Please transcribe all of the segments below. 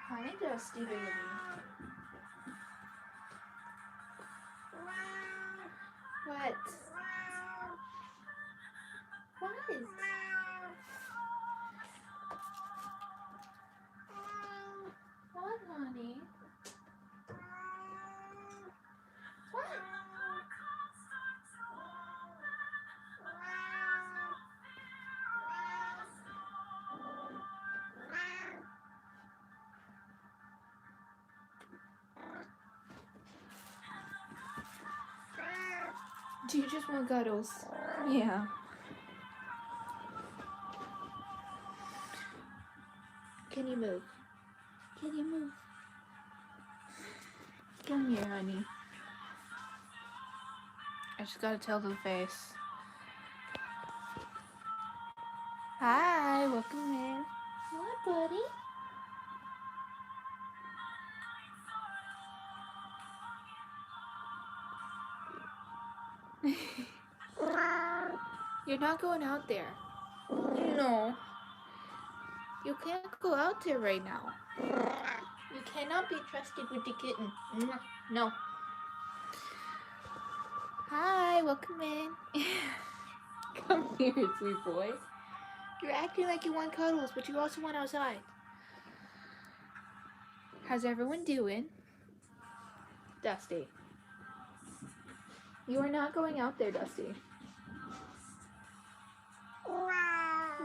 Hi, Dusty baby. What? What? What, honey? What? Do you just want cuddles? Yeah. Can you move? Can you move? Come here, honey. I just gotta tell to the face. Hi, welcome in. What, buddy? You're not going out there. No. You can't go out there right now. You cannot be trusted with the kitten. No. Hi, welcome in. Come here, sweet boy. You're acting like you want cuddles, but you also want outside. How's everyone doing? Dusty. You are not going out there, Dusty.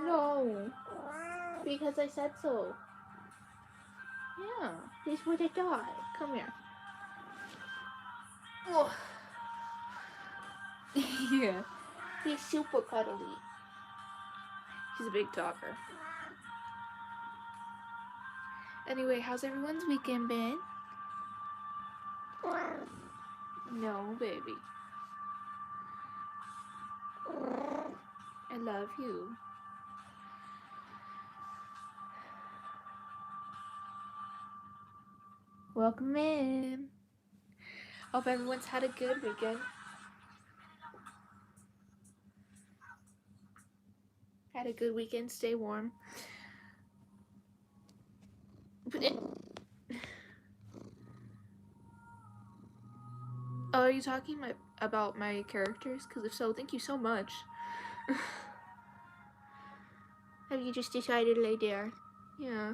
No. Because I said so. Yeah, he's for the dog. Come here. Oh. Yeah. He's super cuddly. He's a big talker. Anyway, how's everyone's weekend been? No, baby. I love you. Welcome in. Hope everyone's had a good weekend. Had a good weekend. Stay warm. Oh, are you talking about my characters? Because if so, thank you so much. Have you just decided to lay there? Yeah.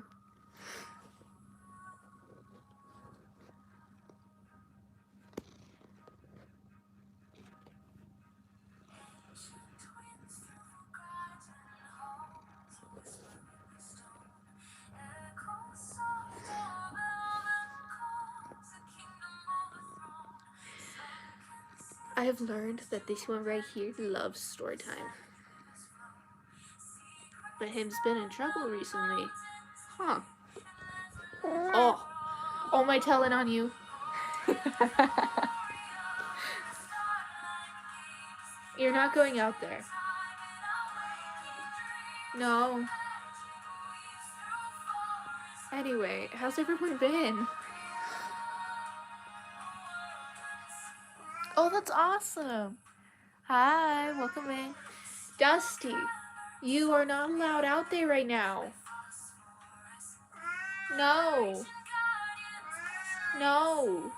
I have learned that this one right here loves story time. But him's been in trouble recently. Huh. Oh. Oh, am I telling on you? You're not going out there. No. Anyway, how's everyone been? Oh, that's awesome. Hi, welcome in. Dusty, you are not allowed out there right now. No. No.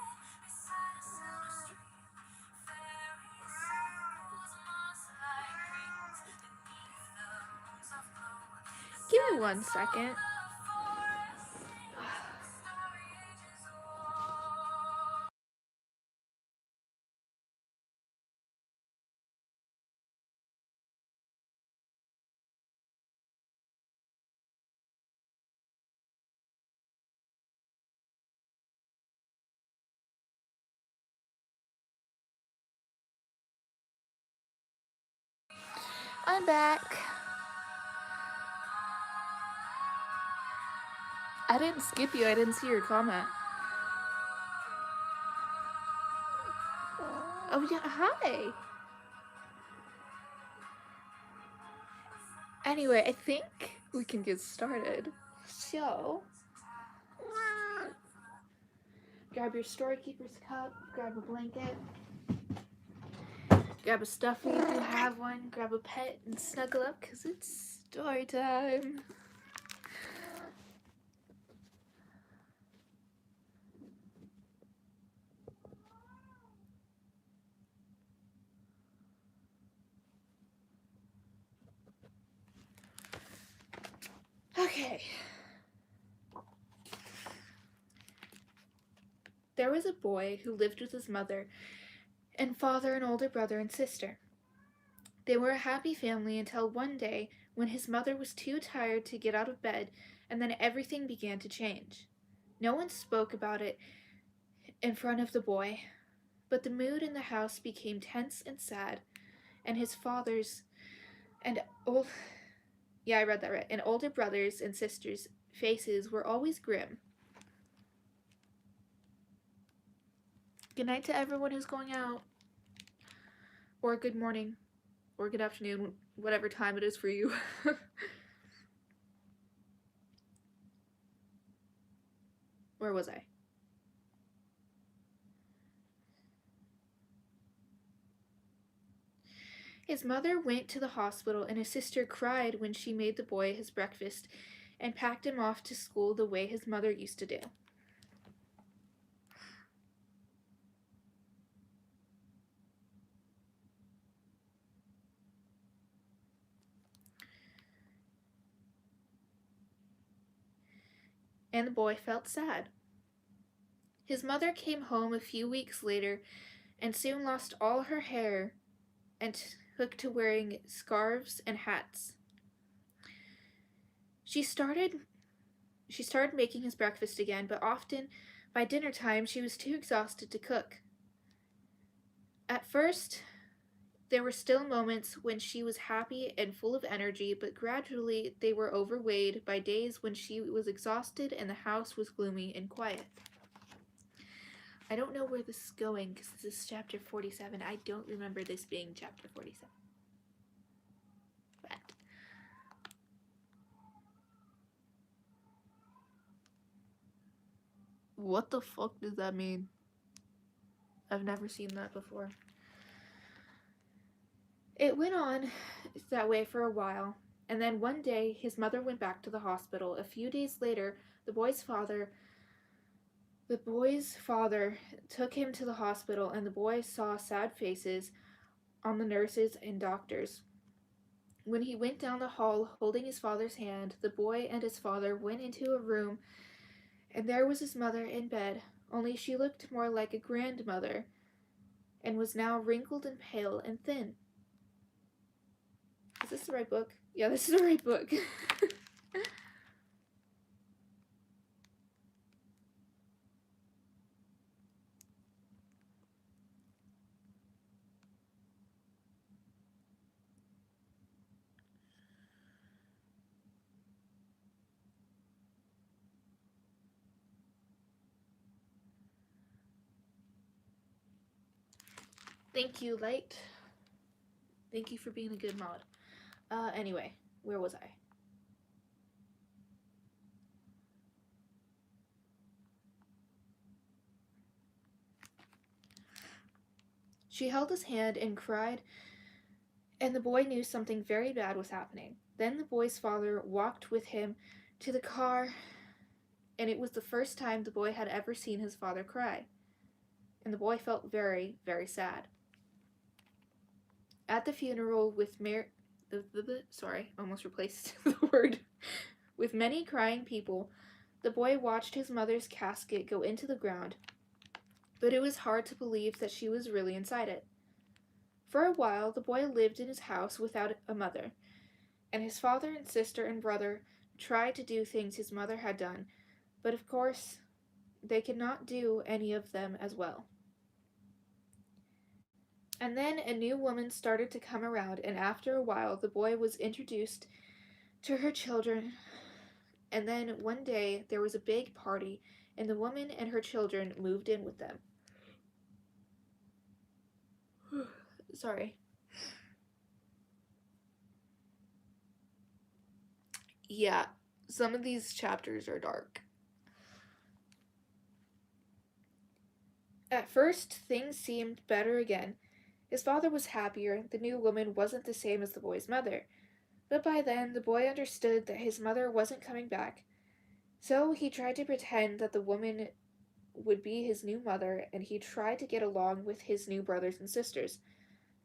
Give me 1 second. I'm back. I didn't skip you. I didn't see your comment. Oh, yeah. Hi. Anyway, I think we can get started. So, grab your storekeeper's cup, grab a blanket, grab a stuffy if you have one, grab a pet, and snuggle up because it's story time. Okay. There was a boy who lived with his mother and father, an older brother and sister. They were a happy family until one day when his mother was too tired to get out of bed, and then everything began to change. No one spoke about it in front of the boy, but the mood in the house became tense and sad, and his father's and old I read that right. And older brothers and sisters' faces were always grim. Good night to everyone who's going out. Or good morning. Or good afternoon, whatever time it is for you. Where was I? His mother went to the hospital, and his sister cried when she made the boy his breakfast and packed him off to school the way his mother used to do. And the boy felt sad. His mother came home a few weeks later and soon lost all her hair and took to wearing scarves and hats. She started making his breakfast again, but often by dinner time she was too exhausted to cook. At first, there were still moments when she was happy and full of energy, but gradually they were overweighed by days when she was exhausted and the house was gloomy and quiet. I don't know where this is going because this is chapter 47. I don't remember this being chapter 47. But what the fuck does that mean? I've never seen that before. It went on that way for a while, and then one day his mother went back to the hospital. A few days later, the boy's father took him to the hospital, and the boy saw sad faces on the nurses and doctors. When he went down the hall holding his father's hand, the boy and his father went into a room, and there was his mother in bed, only she looked more like a grandmother and was now wrinkled and pale and thin. Is this the right book? Yeah, this is the right book. Thank you, Light. Thank you for being a good mod. Anyway, where was I? She held his hand and cried, and the boy knew something very bad was happening. Then the boy's father walked with him to the car, and it was the first time the boy had ever seen his father cry. And the boy felt very, very sad. At the funeral with almost replaced the word. With many crying people, the boy watched his mother's casket go into the ground, but it was hard to believe that she was really inside it. For a while, the boy lived in his house without a mother, and his father and sister and brother tried to do things his mother had done, but of course, they could not do any of them as well. And then a new woman started to come around, and after a while, the boy was introduced to her children. And then one day, there was a big party, and the woman and her children moved in with them. Sorry. Yeah, some of these chapters are dark. At first, things seemed better again. His father was happier, the new woman wasn't the same as the boy's mother. But by then, the boy understood that his mother wasn't coming back. So he tried to pretend that the woman would be his new mother, and he tried to get along with his new brothers and sisters.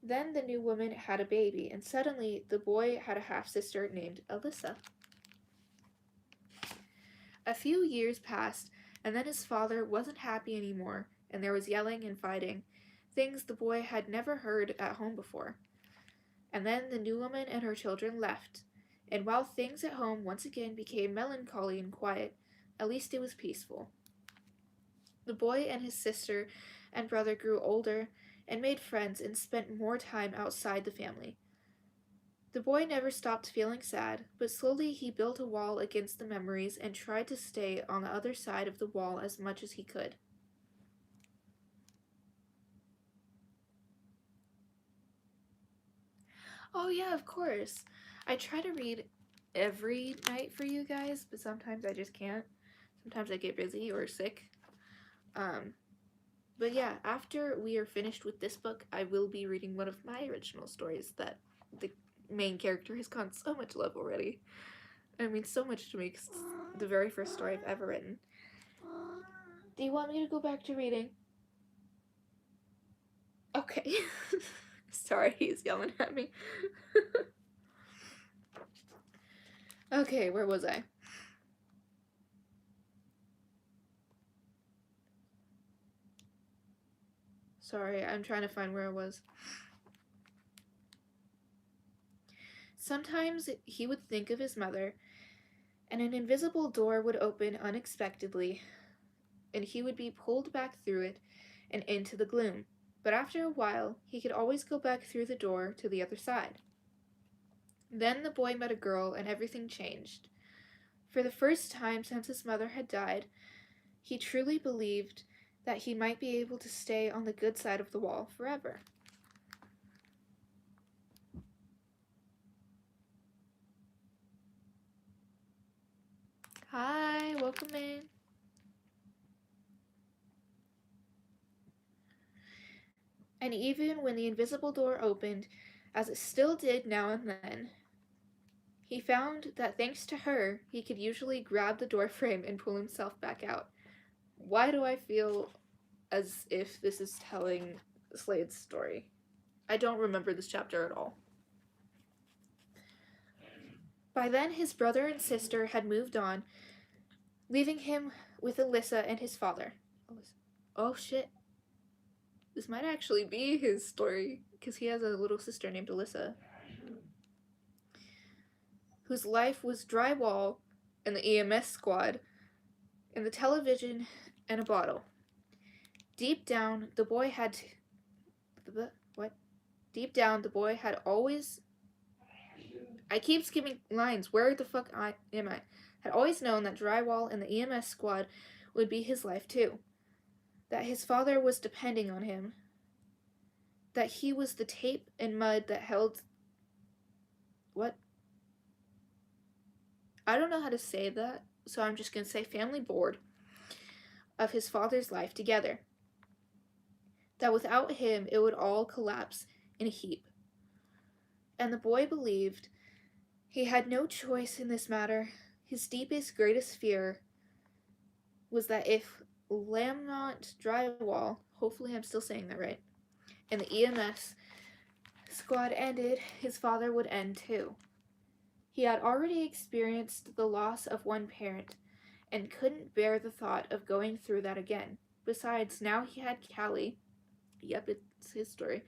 Then the new woman had a baby, and suddenly the boy had a half sister named Alyssa. A few years passed, and then his father wasn't happy anymore, and there was yelling and fighting, things the boy had never heard at home before. And then the new woman and her children left, and while things at home once again became melancholy and quiet, at least it was peaceful. The boy and his sister and brother grew older and made friends and spent more time outside the family. The boy never stopped feeling sad, but slowly he built a wall against the memories and tried to stay on the other side of the wall as much as he could. Oh, yeah, of course. I try to read every night for you guys, but sometimes I just can't. Sometimes I get busy or sick. Um, but yeah, after we are finished with this book, I will be reading one of my original stories that the main character has gotten so much love already. I mean, so much to me 'cause it's the very first story I've ever written. Do you want me to go back to reading? Okay. Sorry, he's yelling at me. Okay, where was I? Sorry, I'm trying to find where I was. Sometimes he would think of his mother, and an invisible door would open unexpectedly, and he would be pulled back through it and into the gloom. But after a while, he could always go back through the door to the other side. Then the boy met a girl, and everything changed. For the first time since his mother had died, he truly believed that he might be able to stay on the good side of the wall forever. Hi, welcome in. And even when the invisible door opened, as it still did now and then, he found that thanks to her, he could usually grab the door frame and pull himself back out. Why do I feel as if this is telling Slade's story? I don't remember this chapter at all. By then, his brother and sister had moved on, leaving him with Alyssa and his father. Oh shit. This might actually be his story, because he has a little sister named Alyssa, whose life was drywall and the EMS squad, and the television and a bottle. Deep down, the boy had what? Deep down, the boy had always. I keep skipping lines. Where the fuck am I? Had always known that drywall and the EMS squad would be his life too. That his father was depending on him. That he was the tape and mud that held. What? I don't know how to say that, so I'm just gonna say family board of his father's life together. That without him, it would all collapse in a heap. And the boy believed he had no choice in this matter. His deepest, greatest fear was that if Lamont Drywall, hopefully I'm still saying that right, and the EMS squad ended, his father would end too. He had already experienced the loss of one parent and couldn't bear the thought of going through that again. Besides, now he had Callie. Yep, it's his story.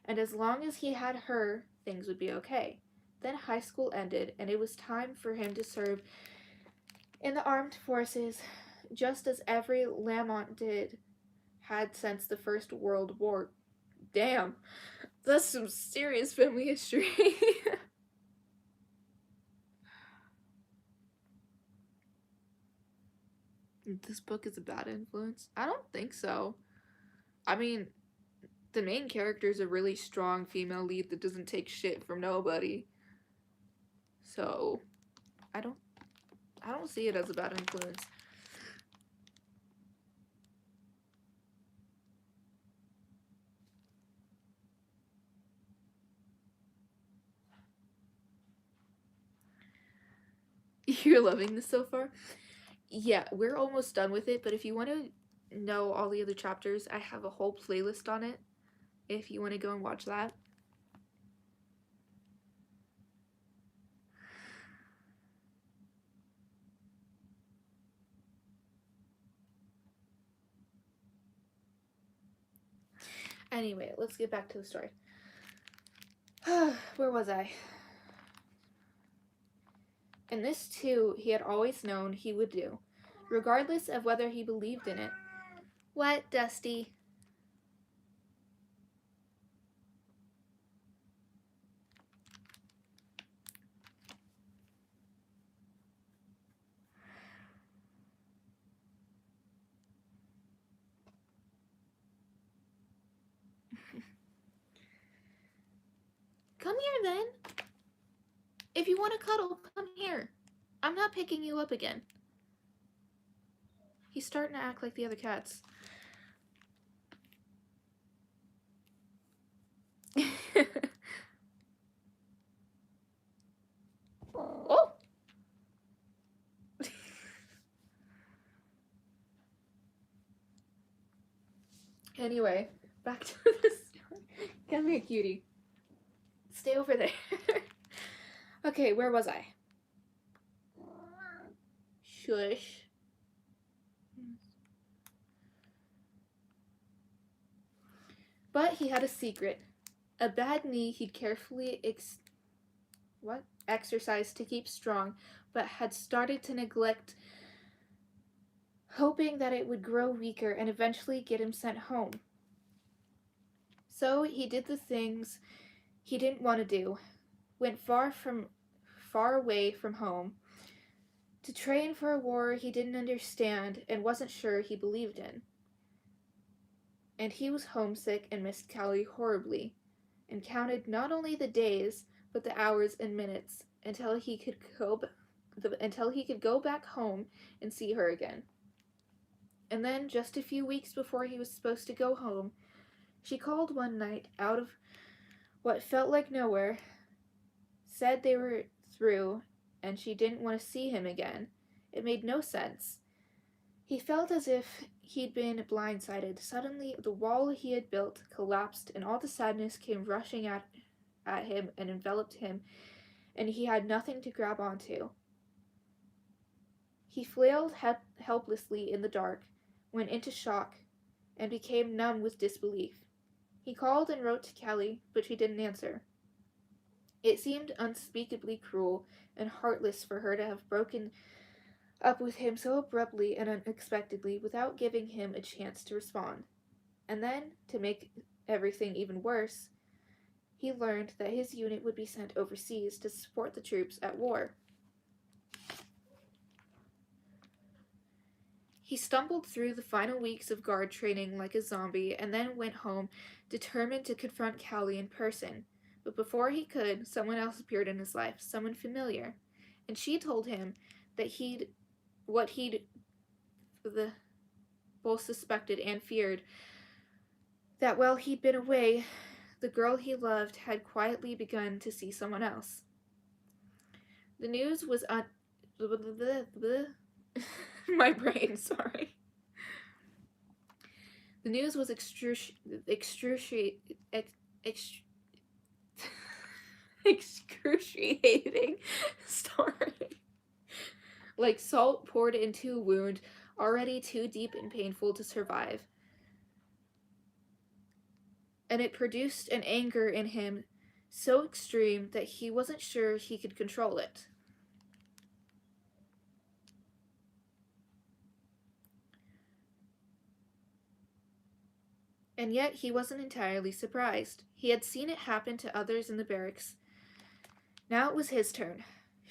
And as long as he had her, things would be okay. Then high school ended, and it was time for him to serve in the armed forces, just as every Lamont had since the First World War. Damn, that's some serious family history. This book is a bad influence? I don't think so. I mean, the main character is a really strong female lead that doesn't take shit from nobody. So, I don't see it as a bad influence. You're loving this so far? Yeah, we're almost done with it, but if you want to know all the other chapters, I have a whole playlist on it if you want to go and watch that. Anyway, let's get back to the story. Where was I? And this, too, he had always known he would do, regardless of whether he believed in it. What, Dusty? Come here, then. If you want to cuddle, come here. I'm not picking you up again. He's starting to act like the other cats. Oh! Anyway, back to the story. Come here, cutie. Stay over there. Okay, where was I? Shush. But he had a secret. A bad knee he'd carefully exercised to keep strong, but had started to neglect, hoping that it would grow weaker and eventually get him sent home. So he did the things he didn't want to do, went far away from home, to train for a war he didn't understand and wasn't sure he believed in. And he was homesick and missed Callie horribly, and counted not only the days, but the hours and minutes until he could go back home and see her again. And then, just a few weeks before he was supposed to go home, she called one night out of what felt like nowhere, said they were through, and she didn't want to see him again. It made no sense. He felt as if he'd been blindsided. Suddenly, the wall he had built collapsed, and all the sadness came rushing at him and enveloped him, and he had nothing to grab onto. He flailed helplessly in the dark, went into shock, and became numb with disbelief. He called and wrote to Callie, but she didn't answer. It seemed unspeakably cruel and heartless for her to have broken up with him so abruptly and unexpectedly without giving him a chance to respond. And then, to make everything even worse, he learned that his unit would be sent overseas to support the troops at war. He stumbled through the final weeks of guard training like a zombie and then went home, determined to confront Callie in person. But before he could, someone else appeared in his life, someone familiar, and she told him that he'd both suspected and feared, that while he'd been away, the girl he loved had quietly begun to see someone else. The news was my brain, sorry. The news was excruciating story. Like salt poured into a wound already too deep and painful to survive. And it produced an anger in him so extreme that he wasn't sure he could control it. And yet he wasn't entirely surprised. He had seen it happen to others in the barracks. Now it was his turn.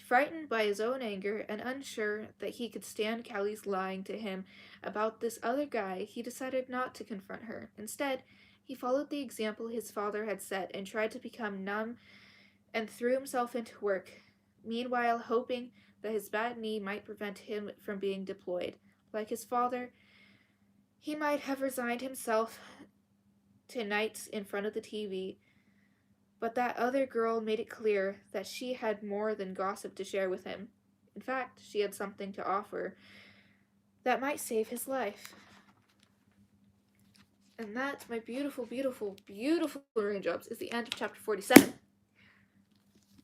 Frightened by his own anger and unsure that he could stand Callie's lying to him about this other guy, he decided not to confront her. Instead, he followed the example his father had set and tried to become numb and threw himself into work, meanwhile hoping that his bad knee might prevent him from being deployed. Like his father, he might have resigned himself to nights in front of the TV, but that other girl made it clear that she had more than gossip to share with him. In fact, she had something to offer that might save his life. And that, my beautiful, beautiful, beautiful raindrops, is the end of chapter 47.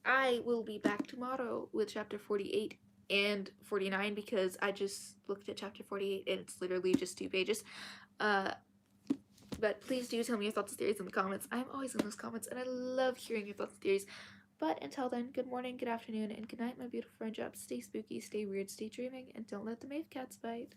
I will be back tomorrow with chapter 48 and 49 because I just looked at chapter 48 and it's literally just 2 pages. But please do tell me your thoughts and theories in the comments. I'm always in those comments and I love hearing your thoughts and theories. But until then, good morning, good afternoon, and good night, my beautiful raindrops. Stay spooky, stay weird, stay dreaming, and don't let the Mave Cats bite.